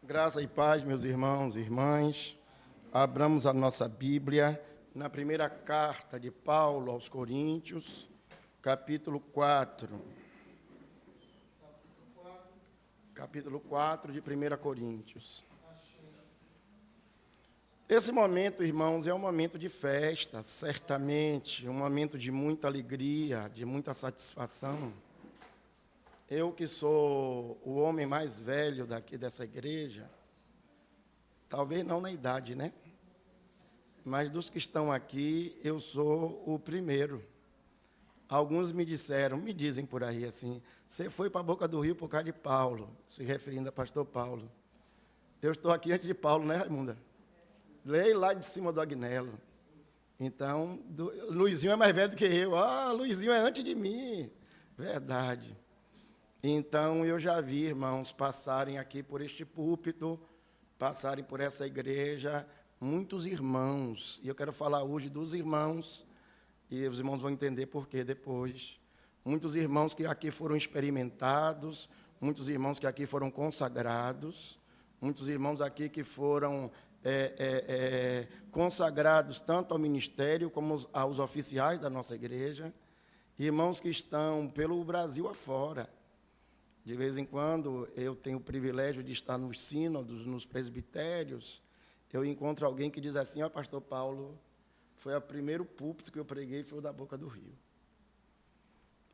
Graça e paz, meus irmãos e irmãs. Abramos a nossa Bíblia na primeira carta de Paulo aos Coríntios, capítulo 4. Capítulo 4 de 1 Coríntios. Esse momento, irmãos, é um momento de festa, certamente, um momento de muita alegria, de muita satisfação. Eu que sou o homem mais velho daqui dessa igreja, talvez não na idade, né? Mas dos que estão aqui, eu sou o primeiro. Alguns me dizem por aí assim, você foi para a Boca do Rio por causa de Paulo, se referindo a pastor Paulo. Eu estou aqui antes de Paulo, né, Raimunda? Leio lá de cima do Agnello. Então, Luizinho é mais velho do que eu. Luizinho é antes de mim. Verdade. Então, eu já vi, irmãos, passarem aqui por este púlpito, passarem por essa igreja, muitos irmãos. E eu quero falar hoje dos irmãos, e os irmãos vão entender por quê depois. Muitos irmãos que aqui foram experimentados, muitos irmãos que aqui foram consagrados, muitos irmãos aqui que foram consagrados tanto ao ministério como aos oficiais da nossa igreja, irmãos que estão pelo Brasil afora. De vez em quando, eu tenho o privilégio de estar nos sínodos, nos presbitérios, eu encontro alguém que diz assim, pastor Paulo, foi o primeiro púlpito que eu preguei, foi o da Boca do Rio.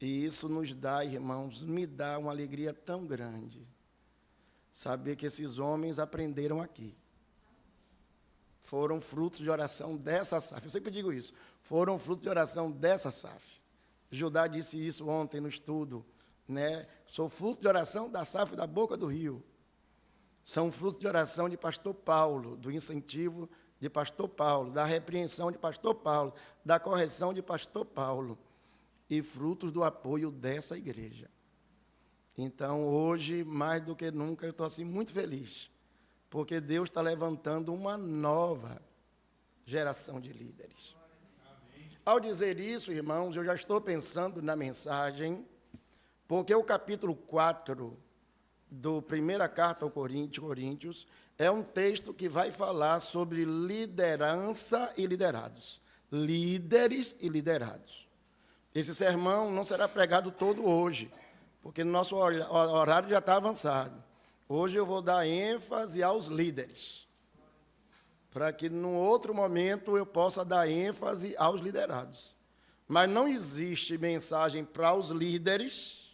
E isso nos dá, irmãos, me dá uma alegria tão grande, saber que esses homens aprenderam aqui. Foram frutos de oração dessa SAF. Eu sempre digo isso, foram frutos de oração dessa SAF. Judá disse isso ontem no estudo, né? Sou fruto de oração da SAF da Boca do Rio. São frutos de oração de pastor Paulo, do incentivo de pastor Paulo, da repreensão de pastor Paulo, da correção de pastor Paulo, e frutos do apoio dessa igreja. Então, hoje, mais do que nunca, eu estou assim, muito feliz, porque Deus está levantando uma nova geração de líderes. Amém. Ao dizer isso, irmãos, eu já estou pensando na mensagem, porque o capítulo 4 do primeira carta ao Coríntios é um texto que vai falar sobre liderança e liderados. Líderes e liderados. Esse sermão não será pregado todo hoje, porque nosso horário já está avançado. Hoje eu vou dar ênfase aos líderes, para que, num outro momento, eu possa dar ênfase aos liderados. Mas não existe mensagem para os líderes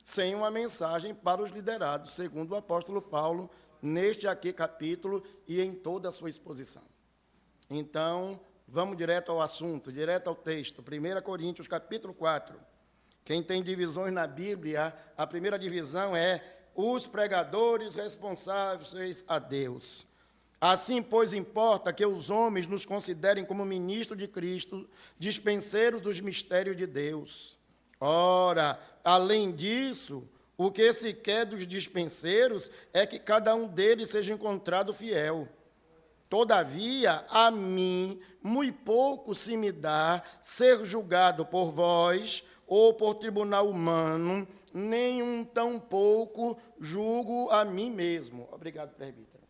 sem uma mensagem para os liderados, segundo o apóstolo Paulo, neste aqui capítulo e em toda a sua exposição. Então, vamos direto ao assunto, direto ao texto. 1 Coríntios, capítulo 4. Quem tem divisões na Bíblia, a primeira divisão é os pregadores responsáveis a Deus. Assim, pois, importa que os homens nos considerem como ministros de Cristo, dispenseiros dos mistérios de Deus. Ora, além disso, o que se quer dos dispenseiros é que cada um deles seja encontrado fiel. Todavia, a mim, muito pouco se me dá ser julgado por vós ou por tribunal humano, nem um tão pouco julgo a mim mesmo. Obrigado, presbítero.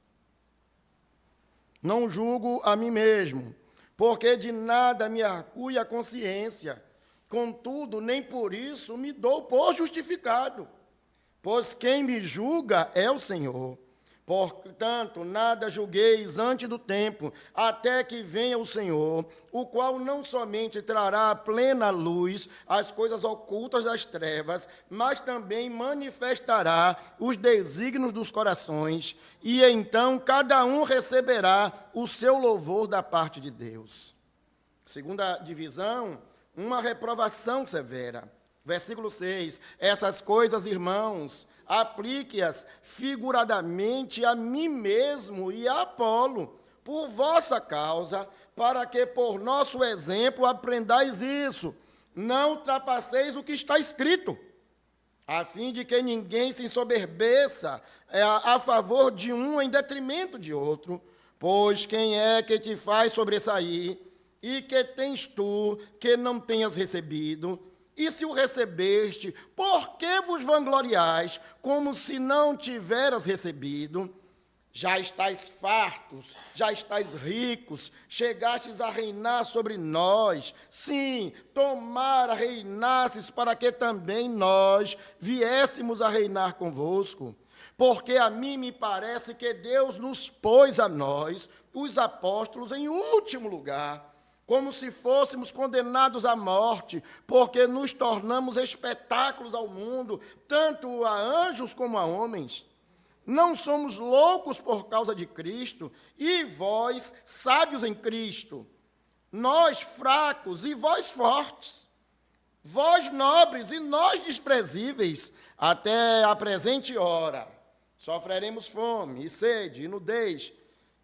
Não julgo a mim mesmo, porque de nada me arcue a consciência. Contudo, nem por isso me dou por justificado, pois quem me julga é o Senhor. Portanto, nada julgueis antes do tempo, até que venha o Senhor, o qual não somente trará à plena luz as coisas ocultas das trevas, mas também manifestará os desígnios dos corações, e então cada um receberá o seu louvor da parte de Deus. Segunda divisão, uma reprovação severa. Versículo 6, essas coisas, irmãos, aplique-as figuradamente a mim mesmo e a Apolo, por vossa causa, para que por nosso exemplo aprendais isso. Não ultrapasseis o que está escrito, a fim de que ninguém se ensoberbeça a favor de um em detrimento de outro. Pois quem é que te faz sobressair, e que tens tu que não tenhas recebido? E se o recebeste, por que vos vangloriais, como se não tiveras recebido? Já estáis fartos, já estáis ricos, chegastes a reinar sobre nós. Sim, tomara reinasses, para que também nós viéssemos a reinar convosco. Porque a mim me parece que Deus nos pôs a nós, os apóstolos, em último lugar, como se fôssemos condenados à morte, porque nos tornamos espetáculos ao mundo, tanto a anjos como a homens. Não somos loucos por causa de Cristo, e vós, sábios em Cristo. Nós, fracos, e vós, fortes. Vós, nobres, e nós, desprezíveis. Até a presente hora, sofreremos fome, e sede, e nudez,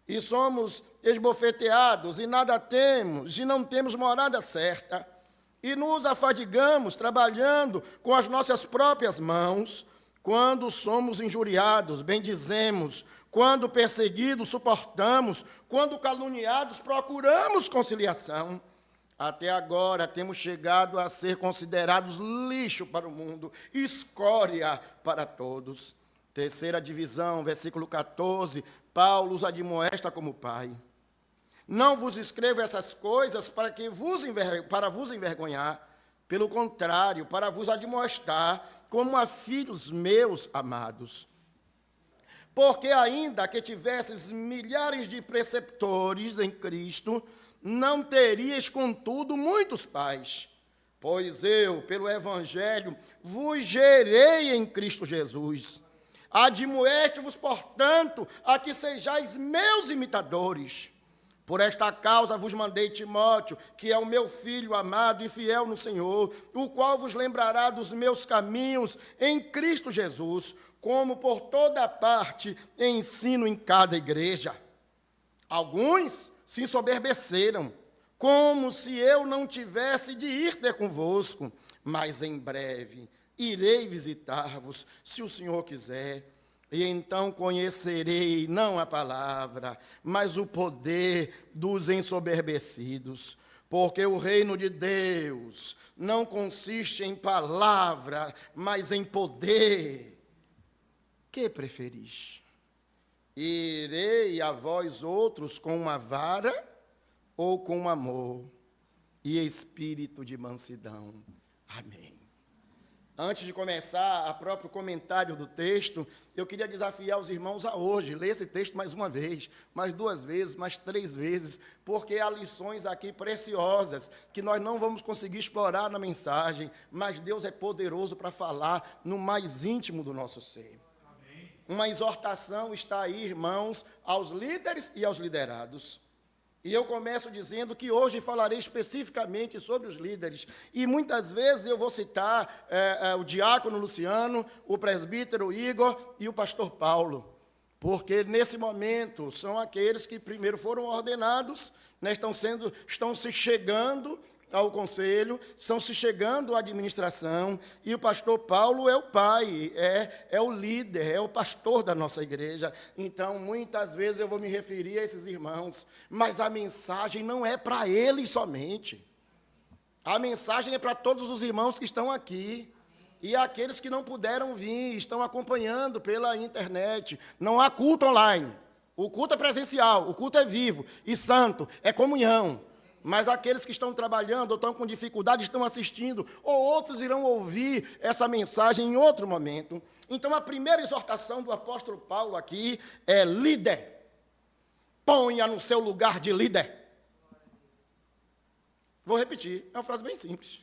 e somos esbofeteados, e nada temos, e não temos morada certa. E nos afadigamos, trabalhando com as nossas próprias mãos. Quando somos injuriados, bendizemos. Quando perseguidos, suportamos. Quando caluniados, procuramos conciliação. Até agora temos chegado a ser considerados lixo para o mundo, escória para todos. Terceira divisão, versículo 14, Paulo os admoesta como pai. Não vos escrevo essas coisas para vos envergonhar, pelo contrário, para vos admoestar, como a filhos meus amados. Porque ainda que tivesses milhares de preceptores em Cristo, não terias, contudo, muitos pais. Pois eu, pelo Evangelho, vos gerei em Cristo Jesus. Admoeste-vos, portanto, a que sejais meus imitadores. Por esta causa vos mandei Timóteo, que é o meu filho amado e fiel no Senhor, o qual vos lembrará dos meus caminhos em Cristo Jesus, como por toda parte ensino em cada igreja. Alguns se ensoberbeceram, como se eu não tivesse de ir ter convosco, mas em breve irei visitar-vos, se o Senhor quiser. E então conhecerei não a palavra, mas o poder dos ensoberbecidos. Porque o reino de Deus não consiste em palavra, mas em poder. Que preferis? Irei a vós outros com uma vara ou com amor e espírito de mansidão? Amém. Antes de começar o próprio comentário do texto, eu queria desafiar os irmãos a hoje ler esse texto mais uma vez, mais duas vezes, mais três vezes, porque há lições aqui preciosas que nós não vamos conseguir explorar na mensagem, mas Deus é poderoso para falar no mais íntimo do nosso ser. Amém. Uma exortação está aí, irmãos, aos líderes e aos liderados. E eu começo dizendo que hoje falarei especificamente sobre os líderes. E muitas vezes eu vou citar o diácono Luciano, o presbítero Igor e o pastor Paulo. Porque nesse momento são aqueles que primeiro foram ordenados, né, estão se chegando ao conselho, estão se chegando à administração, e o pastor Paulo é o pai, é o líder, é o pastor da nossa igreja. Então, muitas vezes eu vou me referir a esses irmãos, mas a mensagem não é para eles somente. A mensagem é para todos os irmãos que estão aqui, e aqueles que não puderam vir, estão acompanhando pela internet. Não há culto online, o culto é presencial, o culto é vivo e santo, é comunhão. Mas aqueles que estão trabalhando ou estão com dificuldade, estão assistindo, ou outros irão ouvir essa mensagem em outro momento. Então, a primeira exortação do apóstolo Paulo aqui é líder. Ponha no seu lugar de líder. Vou repetir, é uma frase bem simples.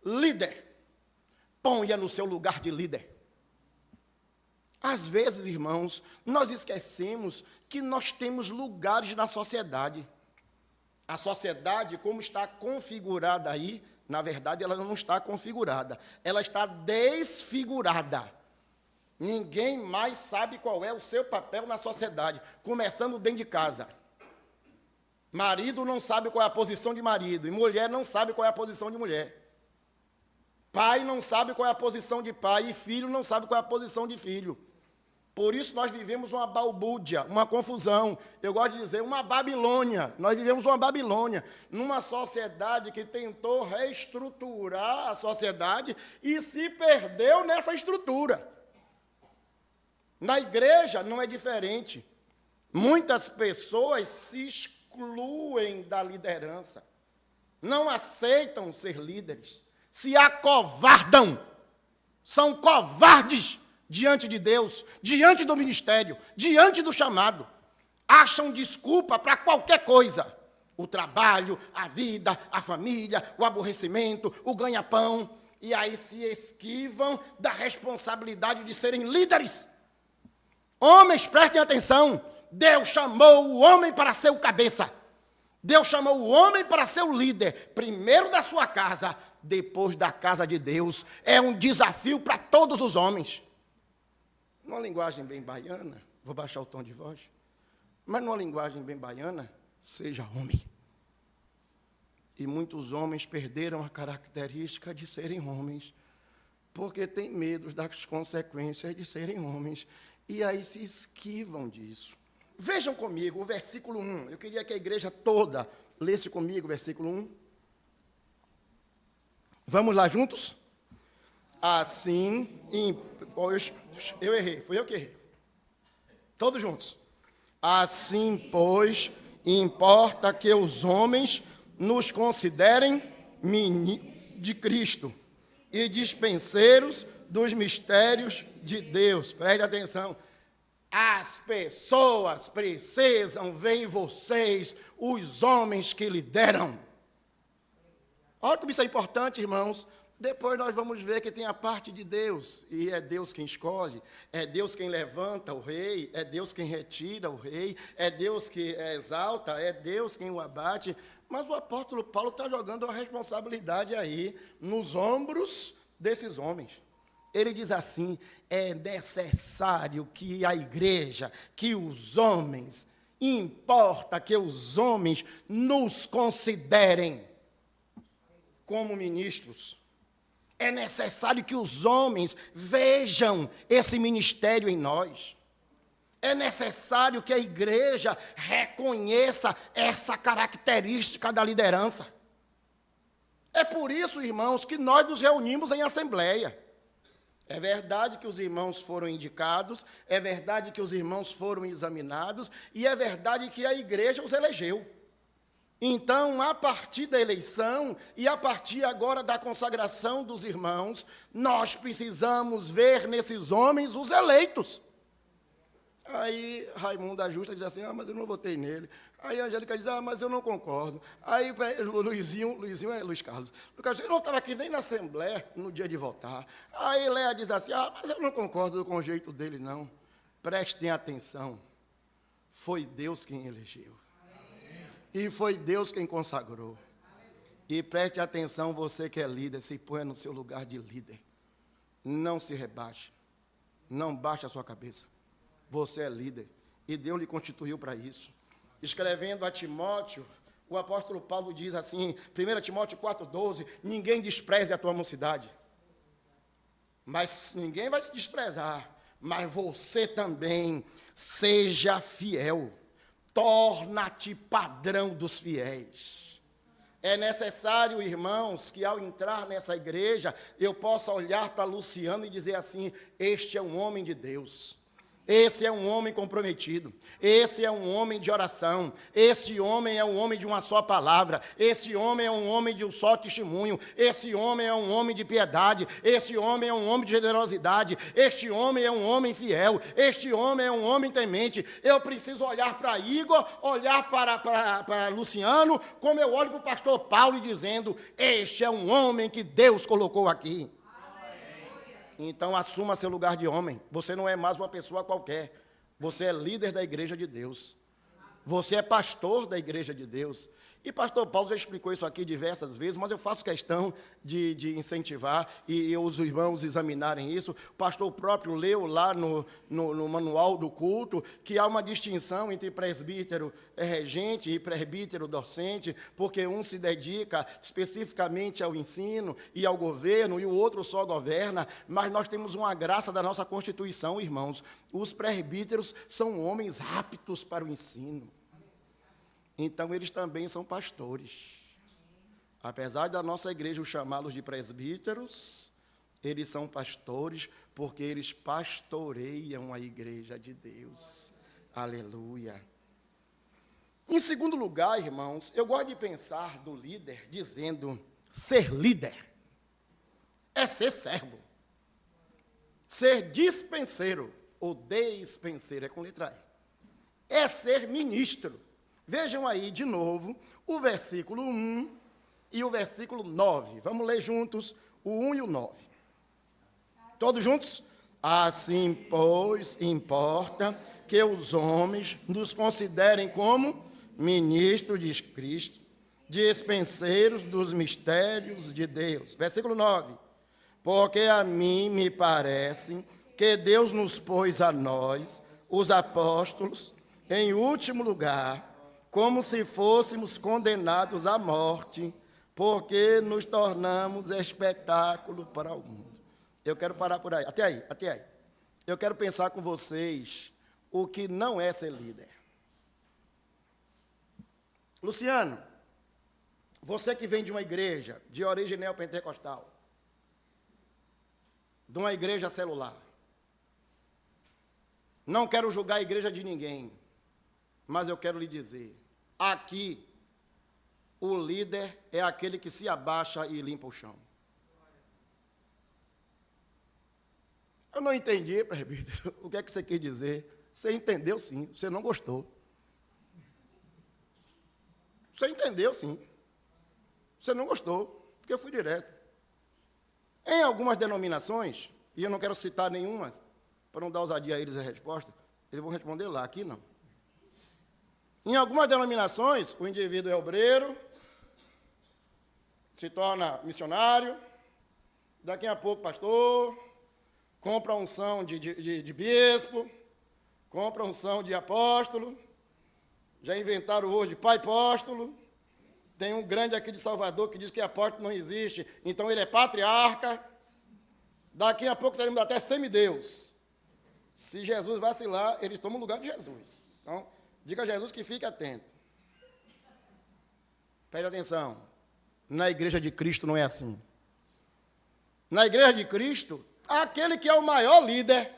Líder. Ponha no seu lugar de líder. Às vezes, irmãos, nós esquecemos que nós temos lugares na sociedade. A sociedade, como está configurada aí, na verdade, ela não está configurada. Ela está desfigurada. Ninguém mais sabe qual é o seu papel na sociedade, começando dentro de casa. Marido não sabe qual é a posição de marido, e mulher não sabe qual é a posição de mulher. Pai não sabe qual é a posição de pai, e filho não sabe qual é a posição de filho. Por isso nós vivemos uma balbúrdia, uma confusão. Eu gosto de dizer, uma Babilônia. Nós vivemos uma Babilônia, numa sociedade que tentou reestruturar a sociedade e se perdeu nessa estrutura. Na igreja não é diferente. Muitas pessoas se excluem da liderança, não aceitam ser líderes, se acovardam, são covardes diante de Deus, diante do ministério, diante do chamado. Acham desculpa para qualquer coisa. O trabalho, a vida, a família, o aborrecimento, o ganha-pão. E aí se esquivam da responsabilidade de serem líderes. Homens, prestem atenção. Deus chamou o homem para ser o cabeça. Deus chamou o homem para ser o líder. Primeiro da sua casa, depois da casa de Deus. É um desafio para todos os homens. Numa linguagem bem baiana, vou baixar o tom de voz, mas numa linguagem bem baiana, seja homem. E muitos homens perderam a característica de serem homens, porque têm medo das consequências de serem homens, e aí se esquivam disso. Vejam comigo o versículo 1, eu queria que a igreja toda lesse comigo o versículo 1. Vamos lá juntos? Assim, eu errei, fui eu que errei. Todos juntos. Assim, pois, importa que os homens nos considerem de Cristo e dispenseiros dos mistérios de Deus. Preste atenção. As pessoas precisam ver em vocês os homens que lideram. Olha como isso é importante, irmãos. Depois nós vamos ver que tem a parte de Deus, e é Deus quem escolhe, é Deus quem levanta o rei, é Deus quem retira o rei, é Deus que exalta, é Deus quem o abate. Mas o apóstolo Paulo está jogando uma responsabilidade aí nos ombros desses homens. Ele diz assim, é necessário que a igreja, que os homens, importa que os homens nos considerem como ministros. É necessário que os homens vejam esse ministério em nós. É necessário que a igreja reconheça essa característica da liderança. É por isso, irmãos, que nós nos reunimos em assembleia. É verdade que os irmãos foram indicados, é verdade que os irmãos foram examinados, e é verdade que a igreja os elegeu. Então, a partir da eleição e a partir agora da consagração dos irmãos, nós precisamos ver nesses homens os eleitos. Aí Raimundo da Justa diz assim, mas eu não votei nele. Aí a Angélica diz, mas eu não concordo. Aí Luizinho é Luiz Carlos. Eu não estava aqui nem na Assembleia no dia de votar. Aí Léa diz assim, mas eu não concordo com o jeito dele, não. Prestem atenção, foi Deus quem elegeu. E foi Deus quem consagrou. E preste atenção, você que é líder, se ponha no seu lugar de líder. Não se rebaixe. Não baixe a sua cabeça. Você é líder. E Deus lhe constituiu para isso. Escrevendo a Timóteo, o apóstolo Paulo diz assim, 1 Timóteo 4,12, ninguém despreze a tua mocidade. Mas ninguém vai te desprezar. Mas você também seja fiel. Torna-te padrão dos fiéis. É necessário, irmãos, que ao entrar nessa igreja, eu possa olhar para Luciano e dizer assim, este é um homem de Deus. Esse é um homem comprometido, esse é um homem de oração, esse homem é um homem de uma só palavra, esse homem é um homem de um só testemunho, esse homem é um homem de piedade, esse homem é um homem de generosidade, este homem é um homem fiel, este homem é um homem temente. Eu preciso olhar para Igor, olhar para Luciano, como eu olho para o pastor Paulo dizendo, este é um homem que Deus colocou aqui. Então, assuma seu lugar de homem. Você não é mais uma pessoa qualquer. Você é líder da igreja de Deus. Você é pastor da igreja de Deus. E pastor Paulo já explicou isso aqui diversas vezes, mas eu faço questão de incentivar e os irmãos examinarem isso. O pastor próprio leu lá no manual do culto que há uma distinção entre presbítero regente e presbítero docente, porque um se dedica especificamente ao ensino e ao governo, e o outro só governa, mas nós temos uma graça da nossa Constituição, irmãos. Os presbíteros são homens aptos para o ensino. Então, eles também são pastores. Apesar da nossa igreja chamá-los de presbíteros, eles são pastores, porque eles pastoreiam a igreja de Deus. Aleluia. Em segundo lugar, irmãos, eu gosto de pensar do líder dizendo, ser líder é ser servo. Ser dispenseiro, ou despenseiro, é com letra E. É ser ministro. Vejam aí, de novo, o versículo 1 e o versículo 9. Vamos ler juntos o 1 e o 9. Todos juntos? Assim, pois, importa que os homens nos considerem como ministros de Cristo, dispenseiros dos mistérios de Deus. Versículo 9. Porque a mim me parece que Deus nos pôs a nós, os apóstolos, em último lugar, como se fôssemos condenados à morte, porque nos tornamos espetáculo para o mundo. Eu quero parar por aí, até aí. Eu quero pensar com vocês o que não é ser líder. Luciano, você que vem de uma igreja de origem neopentecostal, de uma igreja celular, não quero julgar a igreja de ninguém, mas eu quero lhe dizer, aqui, o líder é aquele que se abaixa e limpa o chão. Eu não entendi, presbítero, o que é que você quis dizer. Você entendeu sim, você não gostou. Você entendeu sim. Você não gostou, porque eu fui direto. Em algumas denominações, e eu não quero citar nenhuma, para não dar ousadia a eles a resposta, eles vão responder lá, aqui não. Em algumas denominações, o indivíduo é obreiro, se torna missionário, daqui a pouco pastor, compra a unção de bispo, compra a unção de apóstolo, já inventaram hoje pai apóstolo, tem um grande aqui de Salvador que diz que apóstolo não existe, então ele é patriarca, daqui a pouco teremos até semideus. Se Jesus vacilar, eles tomam o lugar de Jesus. Então, diga a Jesus que fique atento. Preste atenção. Na igreja de Cristo não é assim. Na igreja de Cristo, aquele que é o maior líder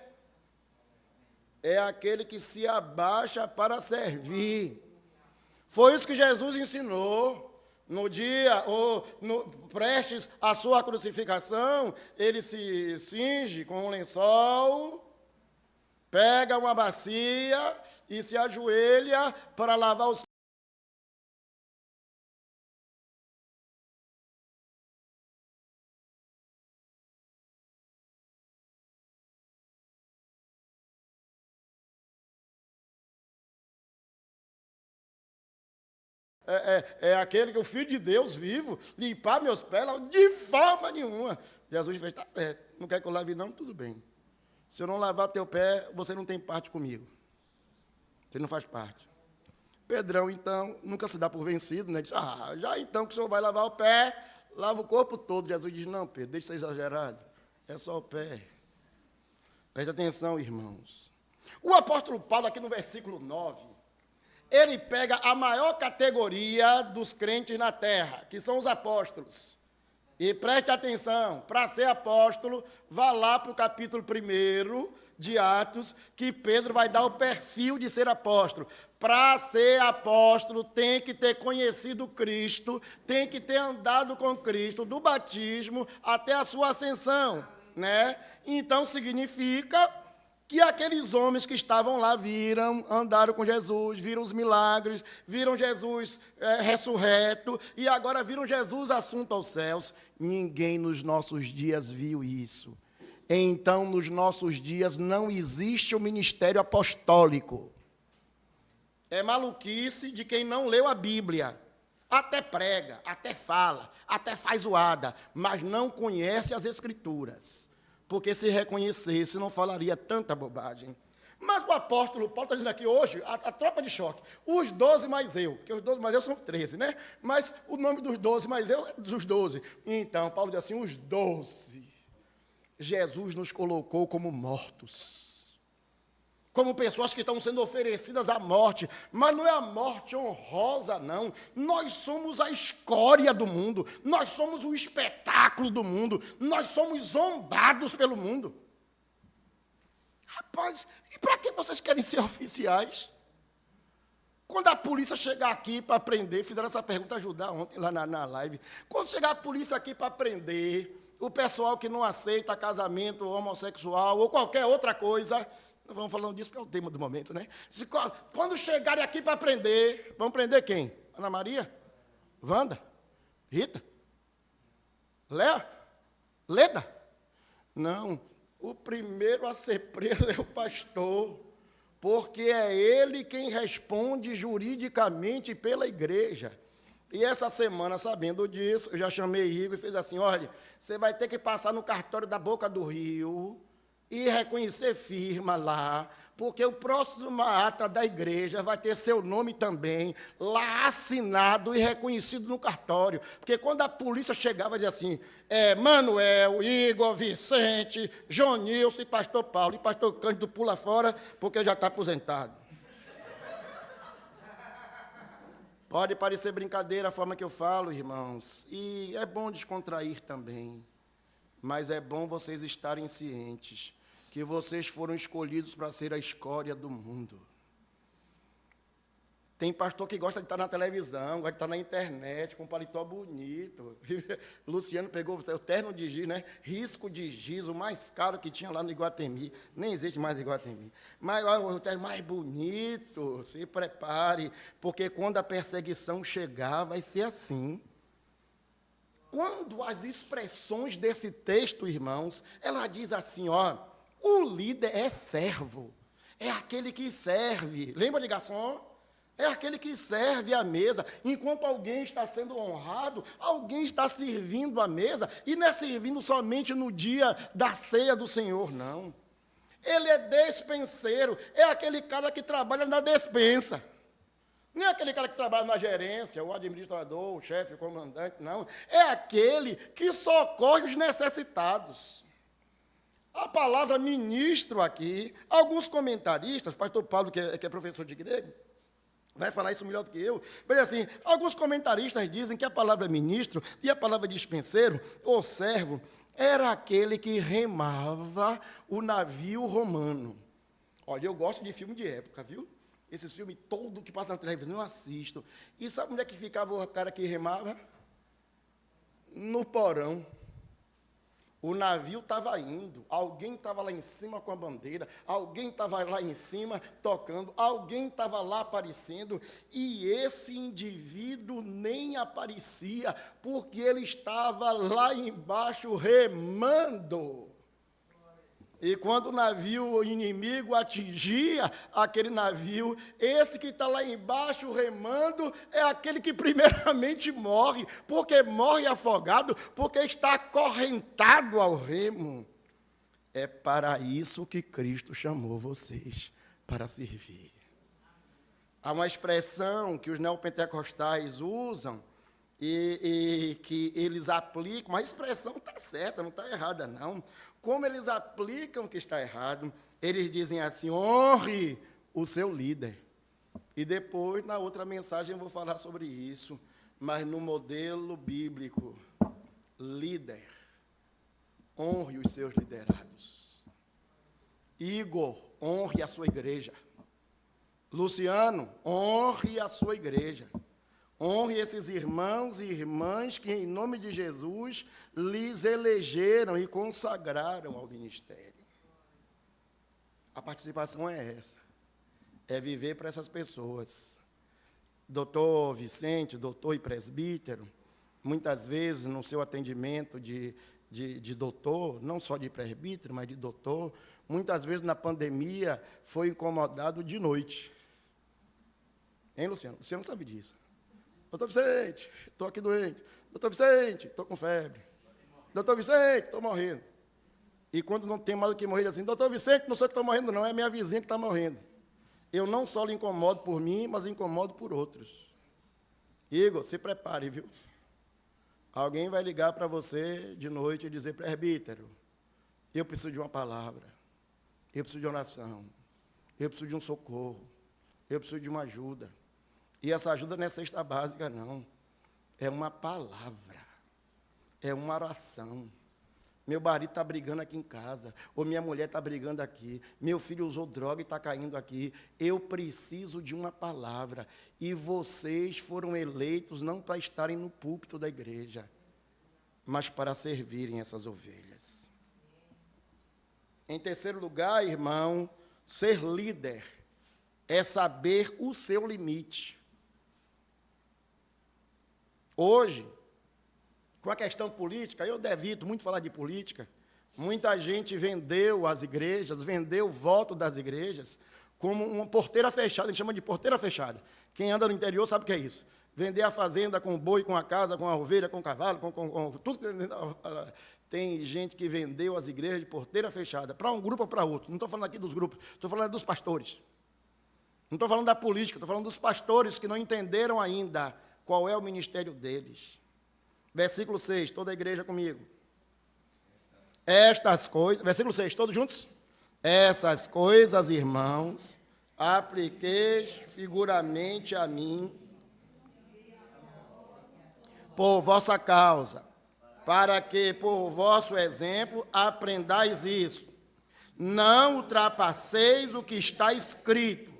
é aquele que se abaixa para servir. Foi isso que Jesus ensinou no dia, prestes à sua crucificação. Ele se cinge com um lençol, pega uma bacia e se ajoelha para lavar os É aquele que o Filho de Deus vivo, limpar meus pés, de forma nenhuma. Jesus fez, está certo, não quer que eu lave não, tudo bem. Se eu não lavar teu pé, você não tem parte comigo. Você não faz parte. Pedrão, então, nunca se dá por vencido, né? Diz, já então que o senhor vai lavar o pé, lava o corpo todo. Jesus diz, não, Pedro, deixa de ser exagerado, é só o pé. Preste atenção, irmãos. O apóstolo Paulo, aqui no versículo 9, ele pega a maior categoria dos crentes na terra, que são os apóstolos. E preste atenção, para ser apóstolo, vá lá para o capítulo 1 de Atos, que Pedro vai dar o perfil de ser apóstolo. Para ser apóstolo, tem que ter conhecido Cristo, tem que ter andado com Cristo, do batismo até a sua ascensão, né? Então, significa que aqueles homens que estavam lá andaram com Jesus, viram os milagres, viram Jesus ressurreto, e agora viram Jesus assunto aos céus. Ninguém nos nossos dias viu isso. Então, nos nossos dias, não existe o ministério apostólico. É maluquice de quem não leu a Bíblia. Até prega, até fala, até faz zoada, mas não conhece as Escrituras. Porque se reconhecesse, não falaria tanta bobagem. Mas o apóstolo Paulo está dizendo aqui hoje, a tropa de choque, os 12 mais eu, porque os 12 mais eu são 13, né? Mas o nome dos 12 mais eu é dos 12. Então, Paulo diz assim, os 12. Jesus nos colocou como mortos, como pessoas que estão sendo oferecidas à morte, mas não é a morte honrosa, não. Nós somos a escória do mundo, nós somos o espetáculo do mundo, nós somos zombados pelo mundo. Rapaz, e para que vocês querem ser oficiais? Quando a polícia chegar aqui para prender, fizeram essa pergunta ajudar ontem lá na live. Quando chegar a polícia aqui para prender o pessoal que não aceita casamento homossexual ou qualquer outra coisa, nós vamos falando disso porque é o tema do momento, né? Quando chegarem aqui para prender, vão prender quem? Ana Maria? Wanda? Rita? Léa? Leda? Não. O primeiro a ser preso é o pastor, porque é ele quem responde juridicamente pela igreja. E essa semana, sabendo disso, eu já chamei Igor e fez assim, olha, você vai ter que passar no cartório da Boca do Rio e reconhecer firma lá, porque o próximo ata da igreja vai ter seu nome também lá assinado e reconhecido no cartório. Porque quando a polícia chegava, vai dizer assim, Manuel, Igor, Vicente, Jonilson e pastor Paulo. E pastor Cândido pula fora, porque já está aposentado. Pode parecer brincadeira a forma que eu falo, irmãos. E é bom descontrair também. Mas é bom vocês estarem cientes que vocês foram escolhidos para ser a escória do mundo. Tem pastor que gosta de estar na televisão, gosta de estar na internet, com um paletó bonito. Luciano pegou o terno de giz, né? Risco de giz, o mais caro que tinha lá no Iguatemi. Nem existe mais Iguatemi. Mas o terno mais bonito, se prepare, porque quando a perseguição chegar, vai ser assim. Quando as expressões desse texto, irmãos, ela diz assim, ó, o líder é servo, é aquele que serve. Lembra de garçom? É aquele que serve à mesa. Enquanto alguém está sendo honrado, alguém está servindo à mesa, e não é servindo somente no dia da ceia do Senhor, não. Ele é despenseiro, é aquele cara que trabalha na despensa. Não é aquele cara que trabalha na gerência, o administrador, o chefe, o comandante, não. É aquele que socorre os necessitados. A palavra ministro aqui, alguns comentaristas, pastor Paulo, que é professor de grego, vai falar isso melhor do que eu, mas assim, alguns comentaristas dizem que a palavra ministro e a palavra dispenseiro, ou servo, era aquele que remava o navio romano. Olha, eu gosto de filme de época, viu? Esses filmes todo que passa na televisão eu assisto. E sabe onde é que ficava o cara que remava? No porão. O navio estava indo, alguém estava lá em cima com a bandeira, alguém estava lá em cima tocando, alguém estava lá aparecendo, e esse indivíduo nem aparecia, porque ele estava lá embaixo remando. E quando o navio inimigo atingia aquele navio, esse que está lá embaixo remando é aquele que primeiramente morre, porque morre afogado, porque está acorrentado ao remo. É para isso que Cristo chamou vocês, para servir. Há uma expressão que os neopentecostais usam e que eles aplicam, a expressão está certa, não está errada, não. Como eles aplicam que está errado, eles dizem assim, honre o seu líder. E depois, na outra mensagem, eu vou falar sobre isso, mas no modelo bíblico, líder, honre os seus liderados. Igor, honre a sua igreja. Luciano, honre a sua igreja. Honre esses irmãos e irmãs que, em nome de Jesus, lhes elegeram e consagraram ao ministério. A participação é essa. É viver para essas pessoas. Doutor Vicente, doutor e presbítero, muitas vezes no seu atendimento de doutor, não só de presbítero, mas de doutor, muitas vezes na pandemia foi incomodado de noite. Hein, Luciano? Você não sabe disso. Doutor Vicente, estou aqui doente. Doutor Vicente, estou com febre. Doutor Vicente, estou morrendo. E quando não tem mais do que morrer, assim, doutor Vicente, não sou eu que estou morrendo, não, é minha vizinha que está morrendo. Eu não só lhe incomodo por mim, mas incomodo por outros. Igor, se prepare, viu? Alguém vai ligar para você de noite e dizer, presbítero, eu preciso de uma palavra, eu preciso de oração, eu preciso de um socorro, eu preciso de uma ajuda. E essa ajuda não é cesta básica, não. É uma palavra, é uma oração. Meu marido está brigando aqui em casa, ou minha mulher está brigando aqui, meu filho usou droga e está caindo aqui. Eu preciso de uma palavra. E vocês foram eleitos não para estarem no púlpito da igreja, mas para servirem essas ovelhas. Em terceiro lugar, irmão, ser líder é saber o seu limite. Hoje, com a questão política, eu evito muito falar de política, muita gente vendeu as igrejas, vendeu o voto das igrejas, como uma porteira fechada, a gente chama de porteira fechada. Quem anda no interior sabe o que é isso. Vender a fazenda com o boi, com a casa, com a ovelha, com o cavalo, com tudo. Tem gente que vendeu as igrejas de porteira fechada, para um grupo ou para outro. Não estou falando aqui dos grupos, estou falando dos pastores. Não estou falando da política, estou falando dos pastores que não entenderam ainda qual é o ministério deles. Versículo 6, toda a igreja comigo. Estas coisas, versículo 6, todos juntos? Essas coisas, irmãos, apliqueis figuramente a mim, por vossa causa, para que, por vosso exemplo, aprendais isso. Não ultrapasseis o que está escrito,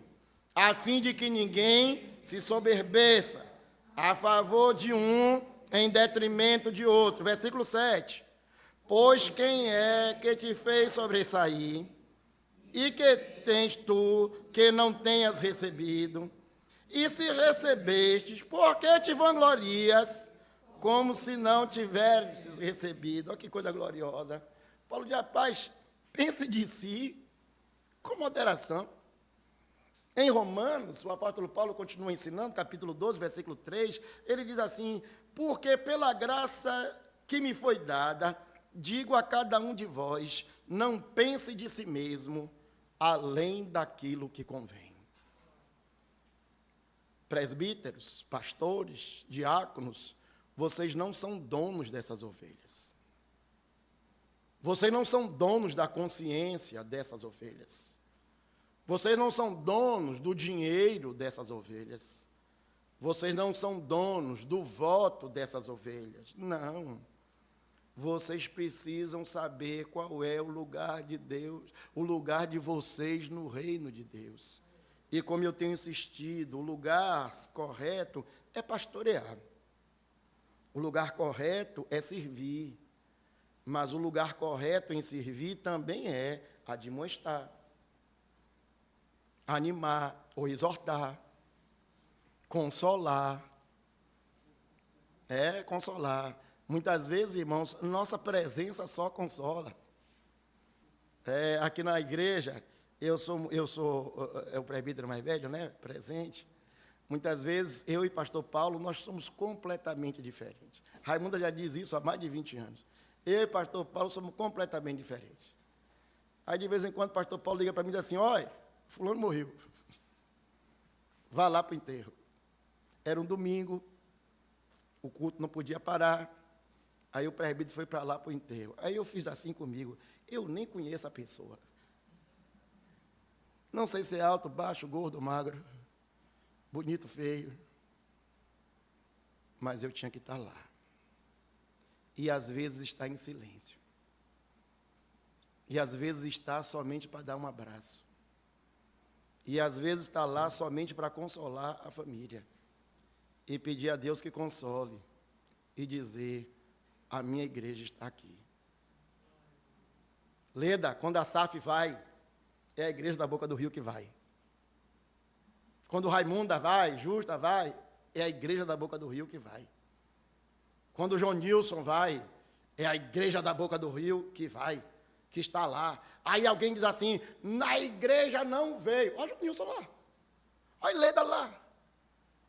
a fim de que ninguém se soberbeça a favor de um em detrimento de outro. Versículo 7. Pois quem é que te fez sobressair, e que tens tu que não tenhas recebido? E se recebestes, por que te vanglorias, como se não tivesses recebido? Olha que coisa gloriosa. Paulo diz, rapaz, pense de si com moderação. Em Romanos, o apóstolo Paulo continua ensinando, capítulo 12, versículo 3, ele diz assim, porque pela graça que me foi dada, digo a cada um de vós, não pense de si mesmo, além daquilo que convém. Presbíteros, pastores, diáconos, vocês não são donos dessas ovelhas. Vocês não são donos da consciência dessas ovelhas. Vocês não são donos do dinheiro dessas ovelhas. Vocês não são donos do voto dessas ovelhas. Não. Vocês precisam saber qual é o lugar de Deus, o lugar de vocês no reino de Deus. E como eu tenho insistido, o lugar correto é pastorear. O lugar correto é servir. Mas o lugar correto em servir também é admoestar, animar ou exortar, consolar. Consolar. Muitas vezes, irmãos, nossa presença só consola. Aqui na igreja, eu sou o presbítero mais velho, né? Presente. Muitas vezes, eu e pastor Paulo, nós somos completamente diferentes. Raimunda já diz isso há mais de 20 anos. Eu e pastor Paulo somos completamente diferentes. Aí, de vez em quando, o pastor Paulo liga para mim e diz assim, olha, fulano morreu. Vá lá para o enterro. Era um domingo, o culto não podia parar. Aí o presbítero foi para lá para o enterro. Aí eu fiz assim comigo, eu nem conheço a pessoa. Não sei se é alto, baixo, gordo, magro, bonito, feio. Mas eu tinha que estar lá. E às vezes está em silêncio. E às vezes está somente para dar um abraço. E às vezes está lá somente para consolar a família. E pedir a Deus que console. E dizer, a minha igreja está aqui. Leda, quando a SAF vai, é a igreja da Boca do Rio que vai. Quando Raimunda vai, Justa vai, é a igreja da Boca do Rio que vai. Quando o João Nilson vai, é a igreja da Boca do Rio que vai, que está lá. Aí alguém diz assim, na igreja não veio. Olha o João Nilson lá. Olha Leda lá.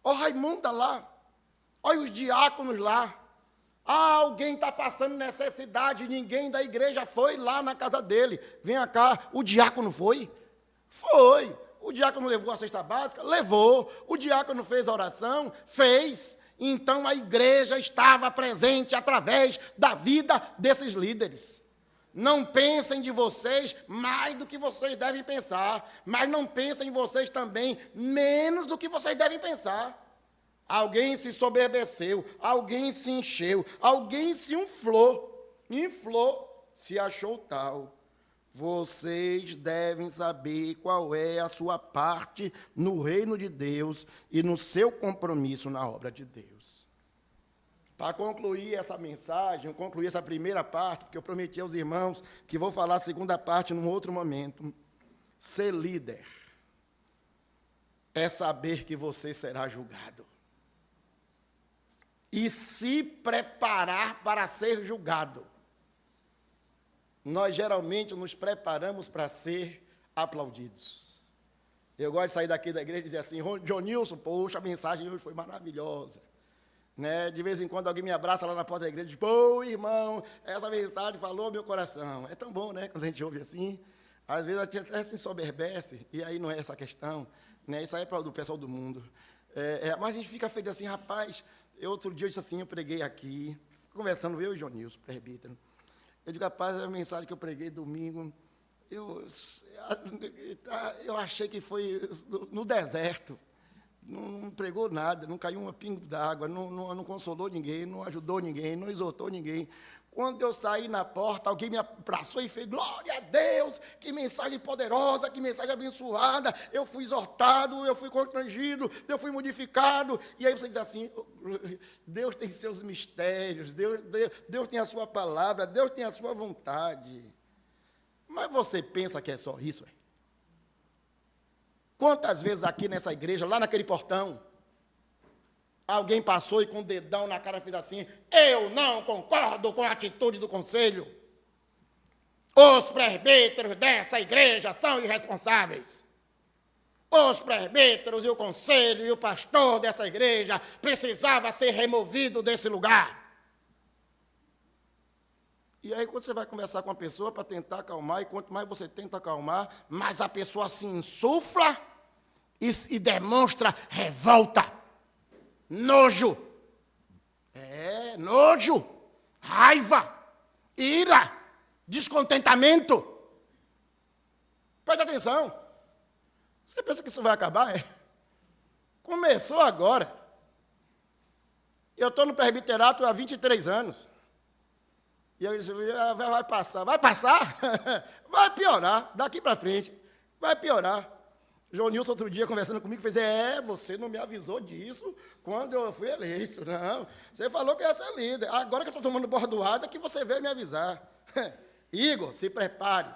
Olha Raimunda lá. Olha os diáconos lá. Ah, alguém está passando necessidade, ninguém da igreja foi lá na casa dele. Vem cá, o diácono foi? Foi. O diácono levou a cesta básica? Levou. O diácono fez a oração? Fez. Então a igreja estava presente através da vida desses líderes. Não pensem de vocês mais do que vocês devem pensar, mas não pensem em vocês também menos do que vocês devem pensar. Alguém se soberbeceu, alguém se encheu, alguém se inflou, se achou tal. Vocês devem saber qual é a sua parte no reino de Deus e no seu compromisso na obra de Deus. Para concluir essa mensagem, concluir essa primeira parte, porque eu prometi aos irmãos que vou falar a segunda parte num outro momento. Ser líder é saber que você será julgado. E se preparar para ser julgado. Nós geralmente nos preparamos para ser aplaudidos. Eu gosto de sair daqui da igreja e dizer assim, Jonilson, poxa, a mensagem hoje foi maravilhosa. Né? De vez em quando alguém me abraça lá na porta da igreja e diz, pô, irmão, essa mensagem falou meu coração. É tão bom, né, quando a gente ouve assim. Às vezes a gente até se soberbece, e aí não é essa a questão. Né? Isso aí é para o pessoal do mundo. Mas a gente fica feliz assim, rapaz, outro dia eu disse assim, eu preguei aqui, conversando, eu e Jonilson, presbítero. Eu digo, rapaz, a mensagem que eu preguei domingo, eu achei que foi no deserto. Não pregou nada, não caiu um pingo d'água, não consolou ninguém, não ajudou ninguém, não exortou ninguém. Quando eu saí na porta, alguém me abraçou e fez, glória a Deus, que mensagem poderosa, que mensagem abençoada, eu fui exortado, eu fui constrangido, eu fui modificado. E aí você diz assim, Deus tem seus mistérios, Deus tem a sua palavra, Deus tem a sua vontade. Mas você pensa que é só isso? Quantas vezes aqui nessa igreja, lá naquele portão, alguém passou e com o dedão na cara fez assim, eu não concordo com a atitude do conselho. Os presbíteros dessa igreja são irresponsáveis. Os presbíteros e o conselho e o pastor dessa igreja precisava ser removido desse lugar. E aí quando você vai conversar com a pessoa para tentar acalmar, e quanto mais você tenta acalmar, mais a pessoa se insufla e demonstra revolta. Nojo, nojo, raiva, ira, descontentamento. Preste atenção. Você pensa que isso vai acabar? Começou agora. Eu estou no presbiterato há 23 anos. E eu disse, vai passar. Vai passar? Vai piorar, daqui para frente. Vai piorar. João Nilson, outro dia, conversando comigo, fez, você não me avisou disso quando eu fui eleito. Não, você falou que ia ser líder. Agora que eu estou tomando bordoada, que você veio me avisar. Igor, se prepare.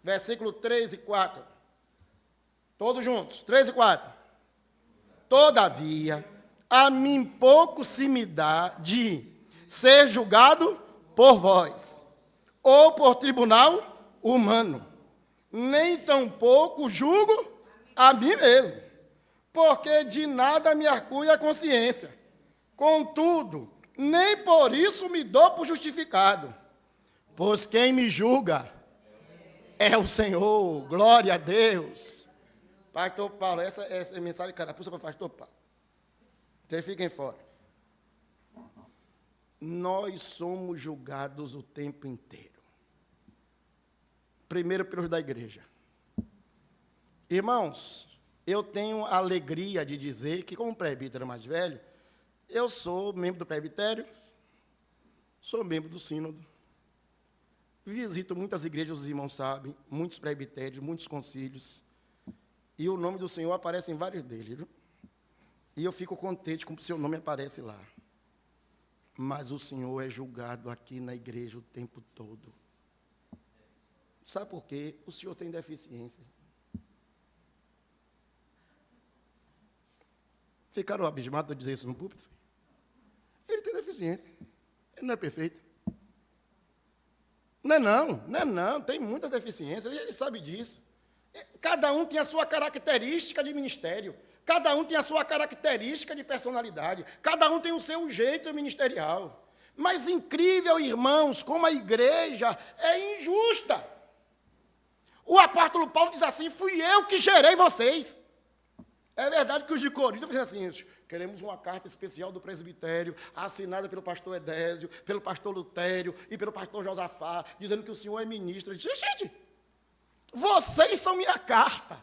Versículo 3 e 4. Todos juntos, 3 e 4. Todavia, a mim pouco se me dá de ser julgado por vós, ou por tribunal humano. Nem tampouco julgo a mim mesmo, porque de nada me arcue a consciência. Contudo, nem por isso me dou por justificado, pois quem me julga é o Senhor. Glória a Deus. Pastor Paulo, essa é a mensagem de carapuça para o pastor Paulo. Vocês fiquem fora. Nós somos julgados o tempo inteiro. Primeiro pelos da igreja. Irmãos, eu tenho a alegria de dizer que, como presbítero mais velho, eu sou membro do presbitério, sou membro do sínodo, visito muitas igrejas, os irmãos sabem, muitos presbitérios, muitos concílios, e o nome do Senhor aparece em vários deles. Viu? E eu fico contente com que o seu nome aparece lá. Mas o Senhor é julgado aqui na igreja o tempo todo. Sabe por quê? O Senhor tem deficiência. Ficaram abismados de dizer isso no púlpito? Ele tem deficiência. Ele não é perfeito. Não, tem muita deficiência, ele sabe disso. Cada um tem a sua característica de ministério. Cada um tem a sua característica de personalidade. Cada um tem o seu jeito ministerial. Mas incrível, irmãos, como a igreja é injusta. O apóstolo Paulo diz assim: fui eu que gerei vocês. É verdade que os de Corinto dizem assim: queremos uma carta especial do presbitério, assinada pelo pastor Edésio, pelo pastor Lutério e pelo pastor Josafá, dizendo que o senhor é ministro. Eu disse: gente, vocês são minha carta.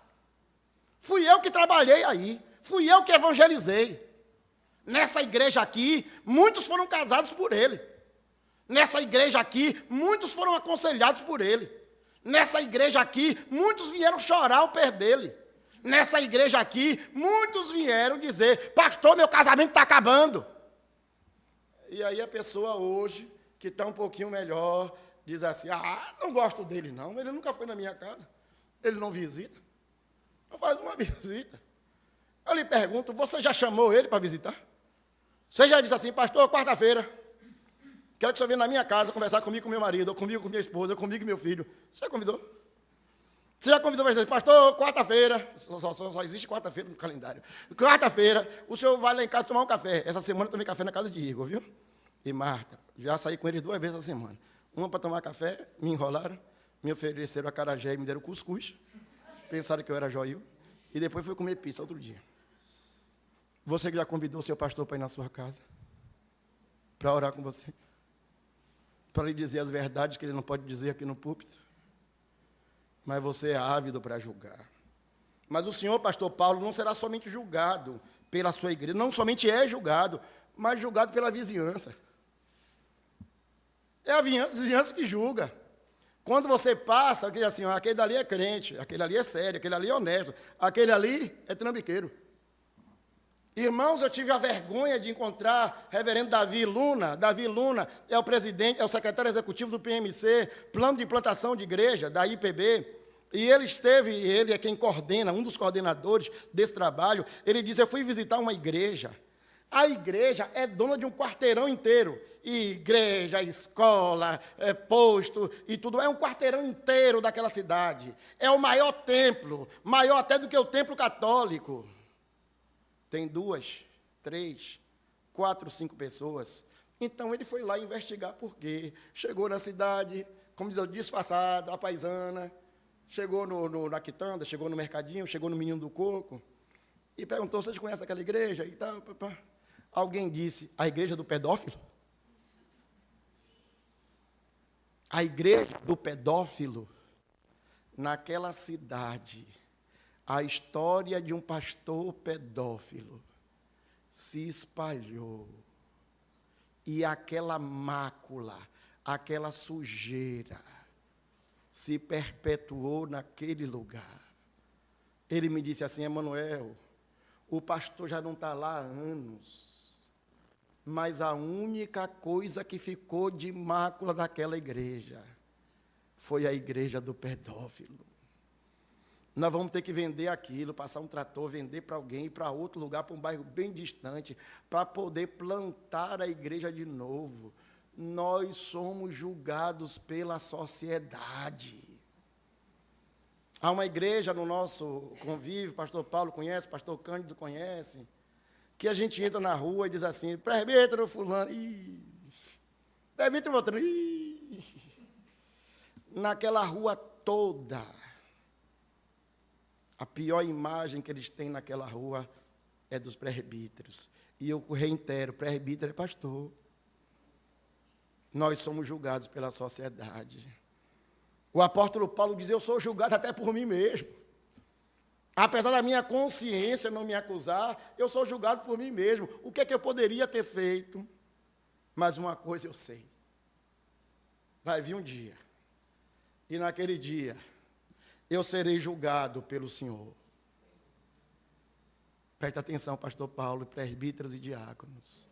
Fui eu que trabalhei aí, fui eu que evangelizei. Nessa igreja aqui, muitos foram casados por ele. Nessa igreja aqui, muitos foram aconselhados por ele. Nessa igreja aqui, muitos vieram chorar ao pé dele. Nessa igreja aqui, muitos vieram dizer: pastor, meu casamento está acabando. E aí a pessoa hoje, que está um pouquinho melhor, diz assim: não gosto dele não, ele nunca foi na minha casa, ele não visita. Não faz uma visita. Eu lhe pergunto: você já chamou ele para visitar? Você já disse assim: pastor, quarta-feira, quero que o senhor venha na minha casa conversar comigo com meu marido, ou comigo com minha esposa, ou comigo com meu filho. Você já convidou? Você já convidou para dizer: pastor, quarta-feira, só existe quarta-feira no calendário. Quarta-feira, o senhor vai lá em casa tomar um café. Essa semana eu tomei café na casa de Igor, viu? E Marta. Já saí com eles 2 vezes na semana. Uma para tomar café, me enrolaram, me ofereceram acarajé e me deram cuscuz. Pensaram que eu era joio. E depois fui comer pizza outro dia. Você que já convidou o seu pastor para ir na sua casa? Para orar com você? Para lhe dizer as verdades que ele não pode dizer aqui no púlpito? Mas você é ávido para julgar. Mas o senhor, pastor Paulo, não será somente julgado pela sua igreja, não somente é julgado, mas julgado pela vizinhança. É a vizinhança que julga. Quando você passa, diz assim: aquele dali é crente, aquele ali é sério, aquele ali é honesto, aquele ali é trambiqueiro. Irmãos, eu tive a vergonha de encontrar o reverendo Davi Luna. Davi Luna é o presidente, é o secretário executivo do PMC, Plano de Implantação de Igreja, da IPB. E ele é quem coordena, um dos coordenadores desse trabalho. Ele disse: eu fui visitar uma igreja. A igreja é dona de um quarteirão inteiro. Igreja, escola, posto e tudo. É um quarteirão inteiro daquela cidade. É o maior templo, maior até do que o templo católico. Tem 2, 3, 4, 5 pessoas. Então ele foi lá investigar por quê. Chegou na cidade, como diz eu, disfarçado, a paisana. Chegou na quitanda, chegou no mercadinho, chegou no Menino do Coco. E perguntou: vocês conhecem aquela igreja? E tal, papá. Alguém disse: a igreja do pedófilo? A igreja do pedófilo, naquela cidade, a história de um pastor pedófilo se espalhou. E aquela mácula, aquela sujeira, se perpetuou naquele lugar. Ele me disse assim: Emanuel, o pastor já não está lá há anos. Mas a única coisa que ficou de mácula daquela igreja foi a igreja do pedófilo. Nós vamos ter que vender aquilo, passar um trator, vender para alguém, ir para outro lugar, para um bairro bem distante, para poder plantar a igreja de novo. Nós somos julgados pela sociedade. Há uma igreja no nosso convívio, pastor Paulo conhece, pastor Cândido conhece, que a gente entra na rua e diz assim: presbítero fulano, presbítero outro, naquela rua toda. A pior imagem que eles têm naquela rua é dos presbíteros. E eu reitero: presbítero é pastor. Nós somos julgados pela sociedade. O apóstolo Paulo diz: eu sou julgado até por mim mesmo. Apesar da minha consciência não me acusar, eu sou julgado por mim mesmo. O que é que eu poderia ter feito? Mas uma coisa eu sei: vai vir um dia, e naquele dia eu serei julgado pelo Senhor. Preste atenção, pastor Paulo, presbíteros e diáconos.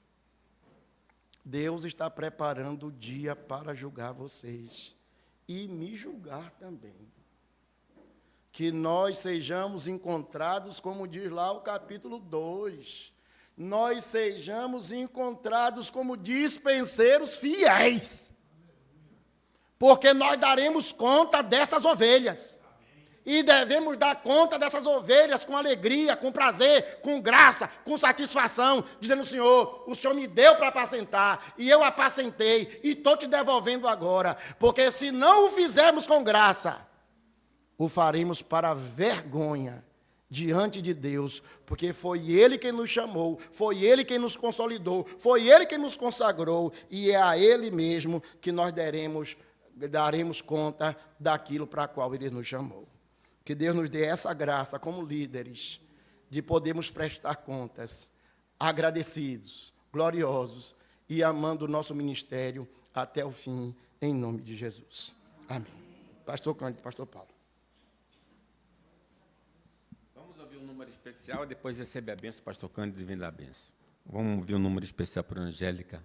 Deus está preparando o dia para julgar vocês e me julgar também. Que nós sejamos encontrados, como diz lá o capítulo 2, nós sejamos encontrados como dispenseiros fiéis, porque nós daremos conta dessas ovelhas. E devemos dar conta dessas ovelhas com alegria, com prazer, com graça, com satisfação, dizendo: Senhor, o Senhor me deu para apacentar, e eu apacentei, e estou te devolvendo agora. Porque se não o fizermos com graça, o faremos para vergonha diante de Deus, porque foi Ele quem nos chamou, foi Ele quem nos consolidou, foi Ele quem nos consagrou, e é a Ele mesmo que nós daremos conta daquilo para a qual Ele nos chamou. Que Deus nos dê essa graça como líderes, de podermos prestar contas, agradecidos, gloriosos e amando o nosso ministério até o fim, em nome de Jesus. Amém. Pastor Cândido, Pastor Paulo. Vamos ouvir um número especial e depois receber a bênção, Pastor Cândido, e vem dar a bênção. Vamos ouvir um número especial para a Angélica.